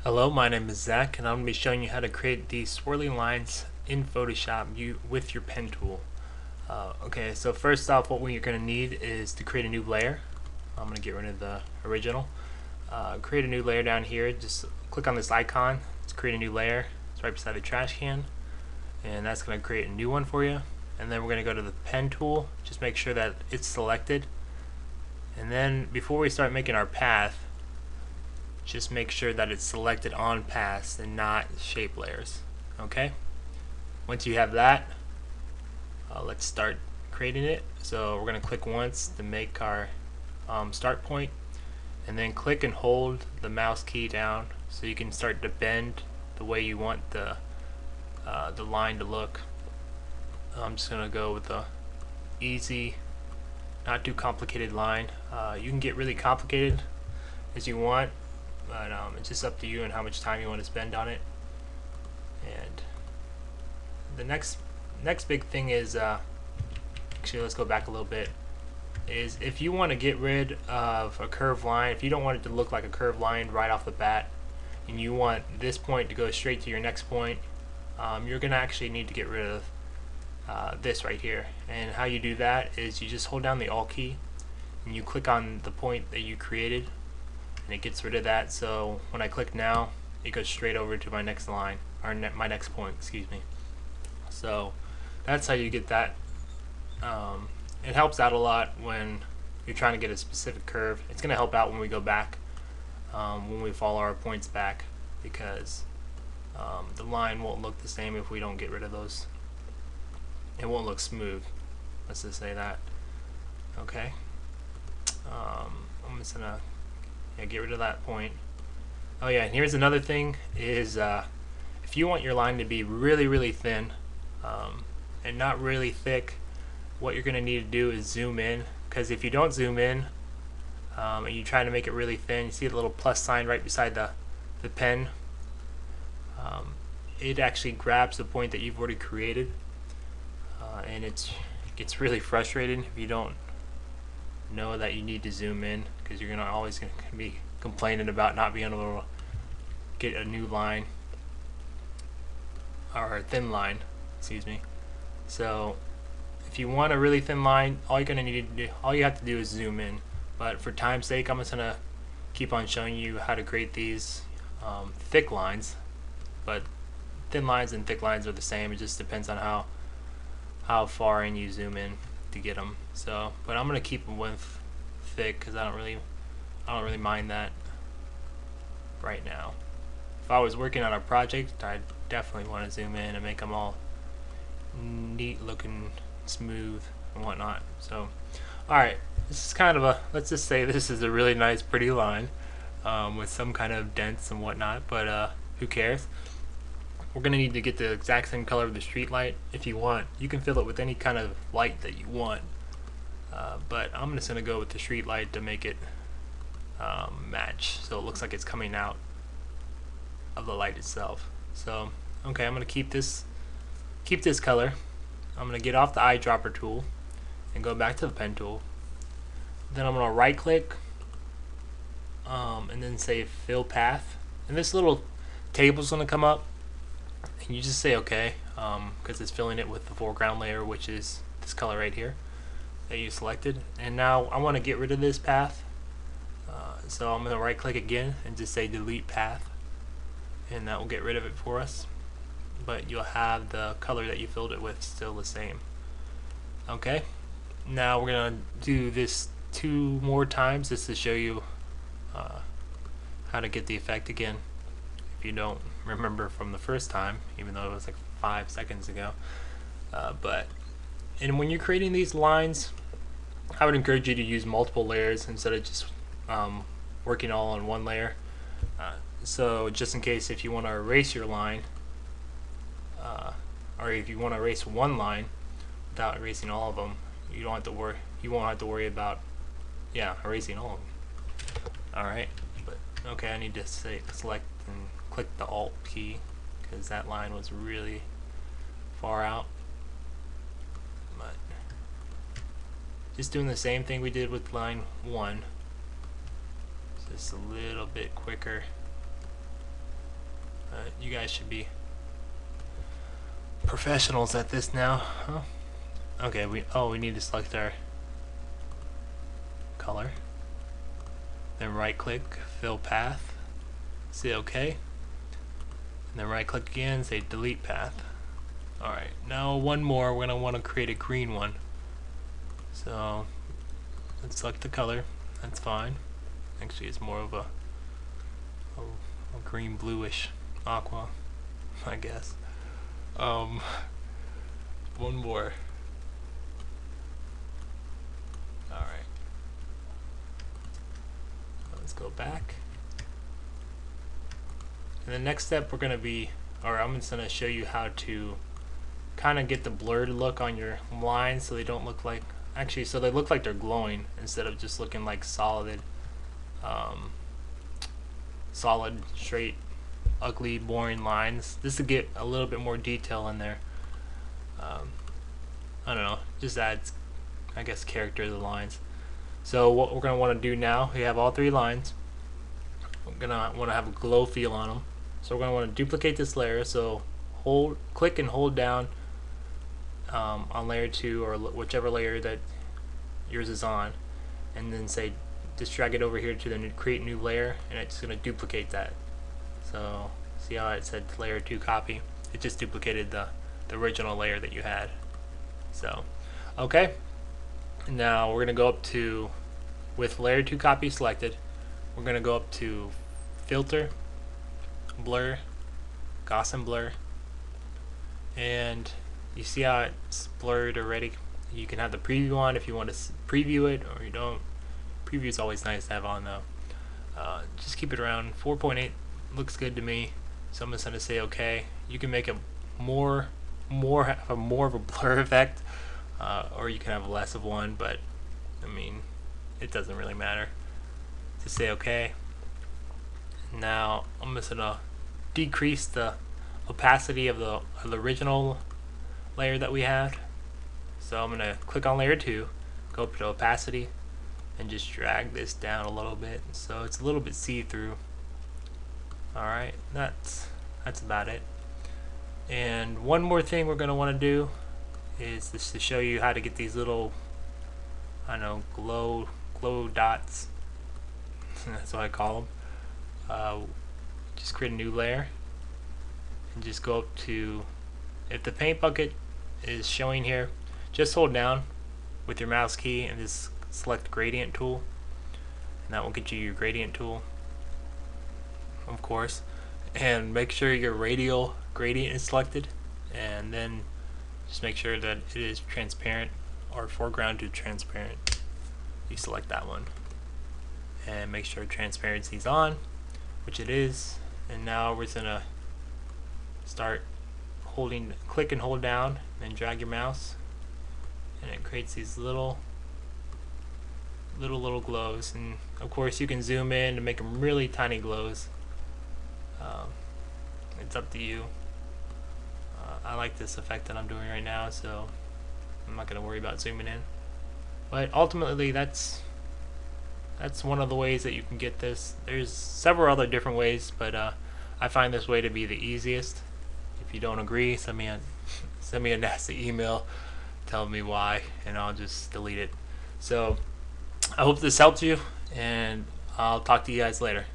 Hello, my name is Zach, and I'm going to be showing you how to create these swirling lines in Photoshop with your pen tool. Okay, so first off, what we're going to need is to create a new layer. I'm going to get rid of the original. Create a new layer down here. Just click on this icon to create a new layer. It's right beside the trash can, and that's going to create a new one for you. And then we're going to go to the pen tool. Just make sure that it's selected. And then before we start making our path, just make sure that it's selected on paths and not shape layers. Okay, once you have that, let's start creating it. So we're going to click once to make our start point, and then click and hold the mouse key down so you can start to bend the way you want the line to look. I'm just going to go with a easy, not too complicated line. You can get really complicated as you want, but it's just up to you and how much time you want to spend on it. And the next big thing is actually, let's go back a little bit, is if you want to get rid of a curved line, if you don't want it to look like a curved line right off the bat, and you want this point to go straight to your next point, you're gonna actually need to get rid of this right here. And how you do that is you just hold down the Alt key and you click on the point that you created, and it gets rid of that. So when I click now, it goes straight over to my next line, or my next point, excuse me. So that's how you get that. It helps out a lot when you're trying to get a specific curve. It's going to help out when we go back, when we follow our points back, because the line won't look the same if we don't get rid of those. It won't look smooth, let's just say that. Okay, I'm just gonna get rid of that point. Oh yeah, and here's another thing is if you want your line to be really thin and not really thick, what you're gonna need to do is zoom in, because if you don't zoom in and you try to make it really thin, you see the little plus sign right beside the pen, it actually grabs the point that you've already created, and it gets really frustrating if you don't know that you need to zoom in, because you're always gonna be complaining about not being able to get a new line, or a thin line, excuse me. So if you want a really thin line, all you have to do is zoom in. But for time's sake, I'm just gonna keep on showing you how to create these thick lines. But thin lines and thick lines are the same. It just depends on how far in you zoom in to get them. So, but I'm gonna keep them with thick because I don't really mind that right now. If I was working on a project, I'd definitely want to zoom in and make them all neat looking, smooth and whatnot. So alright, this is kind of a, let's just say this is a really nice pretty line with some kind of dents and whatnot, but who cares. We're going to need to get the exact same color of the street light. If you want, you can fill it with any kind of light that you want, but I'm just going to go with the street light to make it match, so it looks like it's coming out of the light itself. So okay, I'm going to keep this color. I'm going to get off the eyedropper tool and go back to the pen tool. Then I'm going to right click and then say fill path, and this little table is going to come up, and you just say okay, because it's filling it with the foreground layer, which is this color right here that you selected. And now I want to get rid of this path, so I'm going to right click again and just say delete path, and that will get rid of it for us, but you'll have the color that you filled it with still the same. Okay, now we're going to do this 2 more times just to show you how to get the effect again, if you don't remember from the first time, even though it was like 5 seconds ago. And when you're creating these lines, I would encourage you to use multiple layers instead of just working all on one layer. So just in case, if you want to erase your line, or if you want to erase one line without erasing all of them, you won't have to worry about erasing all of them. Alright, but okay, I need to select and click the Alt key because that line was really far out. But just doing the same thing we did with line 1, just a little bit quicker. You guys should be professionals at this now, huh? Okay, we need to select our color, then right click, fill path, say OK, and then right click again, say delete path. Alright, now one more, we're going to want to create a green one. So let's select the color, that's fine. Actually it's more of a green bluish aqua, I guess. One more. Alright. Let's go back. And the next step we're going to be, or I'm just going to show you how to kind of get the blurred look on your lines so they don't look like, actually so they look like they're glowing instead of just looking like solid, straight, ugly, boring lines. This will get a little bit more detail in there. I don't know, just adds, I guess, character to the lines. So what we're going to want to do now, we have all three lines. We're going to want to have a glow feel on them. So we're going to want to duplicate this layer. So click and hold down on layer 2 or whichever layer that yours is on, and then say just drag it over here to the create new layer, and it's going to duplicate that. So see how it said layer 2 copy? It just duplicated the original layer that you had. So okay, now we're going to go up to, with layer 2 copy selected, we're going to go up to filter, blur, Gaussian blur, and you see how it's blurred already. You can have the preview on if you want to preview it, or you don't. Preview is always nice to have on though. Just keep it around 4.8. Looks good to me, so I'm just gonna say okay. You can make it more of a blur effect, or you can have less of one, but I mean it doesn't really matter. Just say okay. Now I'm just gonna decrease the opacity of the original layer that we had. So I'm gonna click on layer 2, go up to opacity, and just drag this down a little bit so it's a little bit see-through. Alright, that's about it. And one more thing we're going to want to do is just to show you how to get these little, I don't know, glow dots. That's what I call them. Just create a new layer and just go up to, if the paint bucket is showing here, just hold down with your mouse key and just select gradient tool, and that will get you your gradient tool, of course, and make sure your radial gradient is selected, and then just make sure that it is transparent or foreground to transparent. You select that one and make sure transparency is on, which it is. And now we're gonna start click and hold down and drag your mouse, and it creates these little glows. And of course you can zoom in to make them really tiny glows. It's up to you. I like this effect that I'm doing right now, so I'm not going to worry about zooming in. But ultimately that's one of the ways that you can get this. There's several other different ways, but I find this way to be the easiest. If you don't agree, send me a nasty email, tell me why, and I'll just delete it. So I hope this helped you, and I'll talk to you guys later.